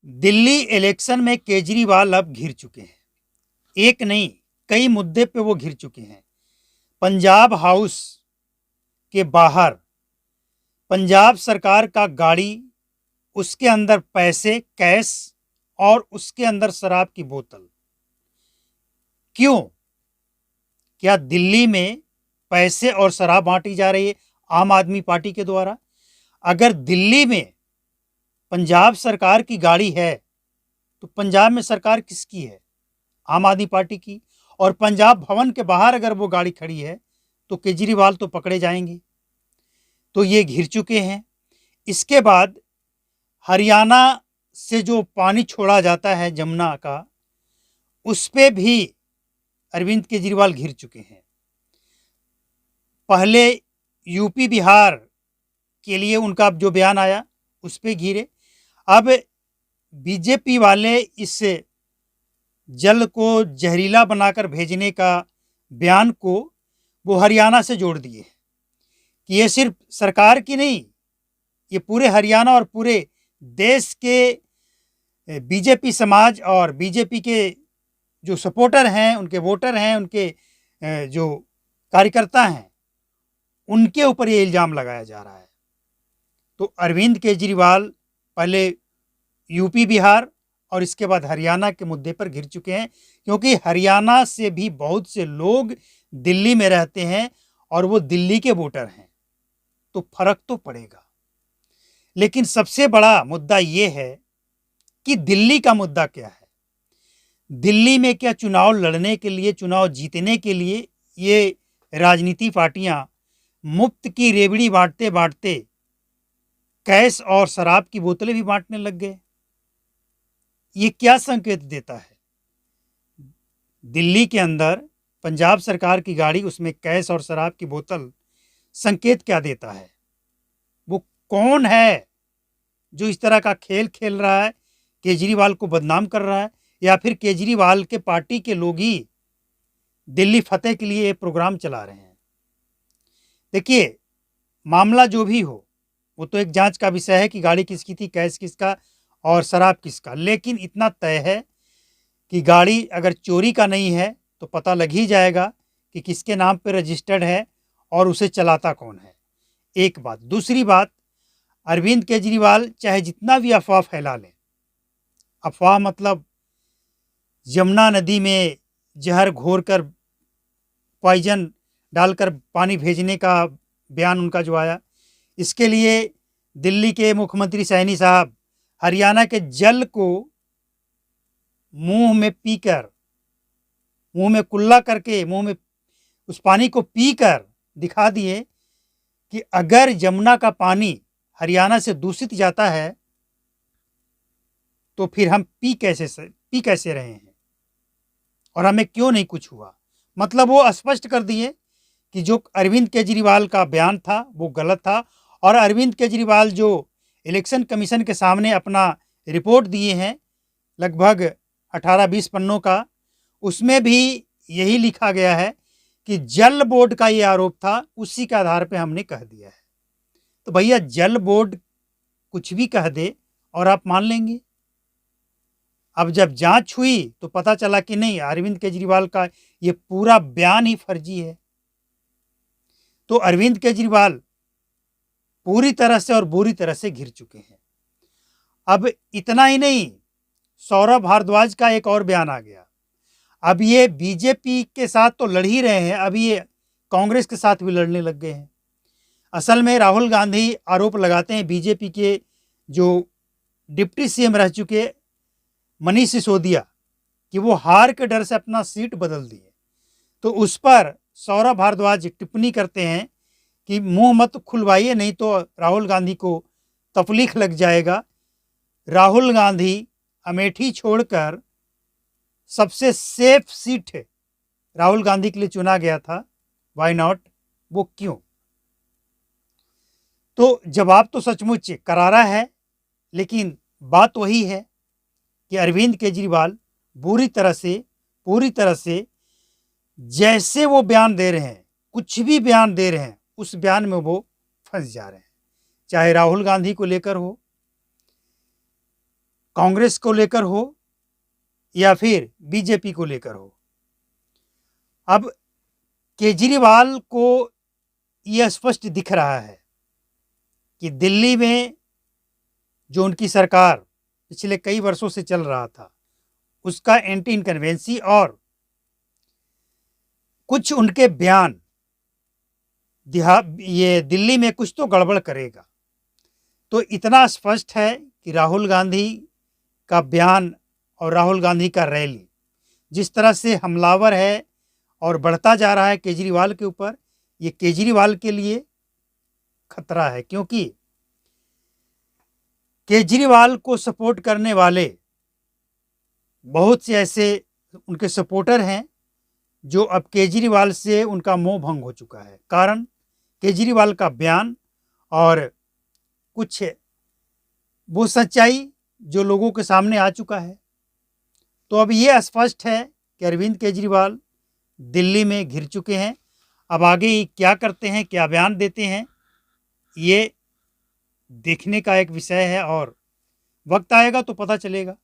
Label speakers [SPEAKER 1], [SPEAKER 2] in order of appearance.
[SPEAKER 1] Delhi election में केजरीवाल अब घिर चुके हैं। एक नहीं, कई मुद्दे पे वो घिर चुके हैं। पंजाब हाउस के बाहर पंजाब सरकार का गाड़ी, उसके अंदर पैसे कैश और उसके अंदर शराब की बोतल। क्यों? क्या दिल्ली में पैसे और शराब बांटी जा रही है आम आदमी पार्टी के द्वारा? अगर दिल्ली में पंजाब सरकार की गाड़ी है तो पंजाब में सरकार किसकी है? आम आदमी पार्टी की। और पंजाब भवन के बाहर अगर वो गाड़ी खड़ी है तो केजरीवाल तो पकड़े जाएंगे। तो ये घिर चुके हैं। इसके बाद हरियाणा से जो पानी छोड़ा जाता है जमुना का, उस पे भी अरविंद केजरीवाल घिर चुके हैं। पहले यूपी बिहार के लिए उनका जो बयान आया उस पे घिरे। अब बीजेपी वाले इस जल को जहरीला बनाकर भेजने का बयान को वो हरियाणा से जोड़ दिए कि ये सिर्फ सरकार की नहीं, ये पूरे हरियाणा और पूरे देश के बीजेपी समाज और बीजेपी के जो सपोर्टर हैं, उनके वोटर हैं, उनके जो कार्यकर्ता हैं, उनके ऊपर ये इल्ज़ाम लगाया जा रहा है। तो अरविंद केजरीवाल पहले यूपी बिहार और इसके बाद हरियाणा के मुद्दे पर घिर चुके हैं, क्योंकि हरियाणा से भी बहुत से लोग दिल्ली में रहते हैं और वो दिल्ली के वोटर हैं, तो फर्क तो पड़ेगा। लेकिन सबसे बड़ा मुद्दा ये है कि दिल्ली का मुद्दा क्या है। दिल्ली में क्या चुनाव लड़ने के लिए, चुनाव जीतने के लिए ये राजनीति पार्टियां मुफ्त की रेवड़ी बांटते बांटते कैश और शराब की बोतलें भी बांटने लग गए? ये क्या संकेत देता है? दिल्ली के अंदर पंजाब सरकार की गाड़ी, उसमें कैश और शराब की बोतल, संकेत क्या देता है? वो कौन है जो इस तरह का खेल खेल रहा है, केजरीवाल को बदनाम कर रहा है, या फिर केजरीवाल के पार्टी के लोग ही दिल्ली फतेह के लिए ये प्रोग्राम चला रहे हैं? देखिए, मामला जो भी हो वो तो एक जांच का विषय है कि गाड़ी किसकी थी, कैश किसका और शराब किसका। लेकिन इतना तय है कि गाड़ी अगर चोरी का नहीं है तो पता लग ही जाएगा कि किसके नाम पर रजिस्टर्ड है और उसे चलाता कौन है। एक बात। दूसरी बात, अरविंद केजरीवाल चाहे जितना भी अफवाह फैला लें, अफवाह मतलब यमुना नदी में जहर घोरकर, पॉइजन डालकर पानी भेजने का बयान उनका जो आया, इसके लिए दिल्ली के मुख्यमंत्री सैनी साहब हरियाणा के जल को मुंह में पीकर, मुंह में कुल्ला करके, मुंह में उस पानी को पीकर दिखा दिए कि अगर यमुना का पानी हरियाणा से दूषित जाता है तो फिर हम पी कैसे रहे हैं और हमें क्यों नहीं कुछ हुआ। मतलब वो स्पष्ट कर दिए कि जो अरविंद केजरीवाल का बयान था वो गलत था। और अरविंद केजरीवाल जो इलेक्शन कमीशन के सामने अपना रिपोर्ट दिए हैं, लगभग 18-20 पन्नों का, उसमें भी यही लिखा गया है कि जल बोर्ड का ये आरोप था, उसी के आधार पे हमने कह दिया है। तो भैया, जल बोर्ड कुछ भी कह दे और आप मान लेंगे? अब जब जांच हुई तो पता चला कि नहीं, अरविंद केजरीवाल का ये पूरा बयान ही फर्जी है। तो अरविंद केजरीवाल पूरी तरह से और बुरी तरह से घिर चुके हैं। अब इतना ही नहीं, सौरभ भारद्वाज का एक और बयान आ गया। अब ये बीजेपी के साथ तो लड़ ही रहे हैं, अभी ये कांग्रेस के साथ भी लड़ने लग गए हैं। असल में राहुल गांधी आरोप लगाते हैं बीजेपी के जो डिप्टी सीएम रह चुके मनीष सिसोदिया कि वो हार के डर से अपना सीट बदल दिए। तो उस पर सौरभ भारद्वाज टिप्पणी करते हैं कि मुंह मत खुलवाइए, नहीं तो राहुल गांधी को तकलीफ लग जाएगा। राहुल गांधी अमेठी छोड़कर सबसे सेफ सीट राहुल गांधी के लिए चुना गया था, व्हाई नॉट? वो क्यों? तो जवाब तो सचमुच करारा है, लेकिन बात वही है कि अरविंद केजरीवाल पूरी तरह से जैसे वो बयान दे रहे हैं, कुछ भी बयान दे रहे हैं, उस बयान में वो फंस जा रहे हैं। चाहे राहुल गांधी को लेकर हो, कांग्रेस को लेकर हो या फिर बीजेपी को लेकर हो। अब केजरीवाल को यह स्पष्ट दिख रहा है कि दिल्ली में जो उनकी सरकार पिछले कई वर्षों से चल रहा था, उसका एंटी इनकन्वेंसी और कुछ उनके बयान ये दिल्ली में कुछ तो गड़बड़ करेगा। तो इतना स्पष्ट है कि राहुल गांधी का बयान और राहुल गांधी का रैली जिस तरह से हमलावर है और बढ़ता जा रहा है केजरीवाल के ऊपर, ये केजरीवाल के लिए खतरा है, क्योंकि केजरीवाल को सपोर्ट करने वाले बहुत से ऐसे उनके सपोर्टर हैं जो अब केजरीवाल से उनका मोह भंग हो चुका है। कारण केजरीवाल का बयान और कुछ वो सच्चाई जो लोगों के सामने आ चुका है। तो अब ये स्पष्ट है कि अरविंद केजरीवाल दिल्ली में घिर चुके हैं। अब आगे क्या करते हैं, क्या बयान देते हैं, ये देखने का एक विषय है और वक्त आएगा तो पता चलेगा।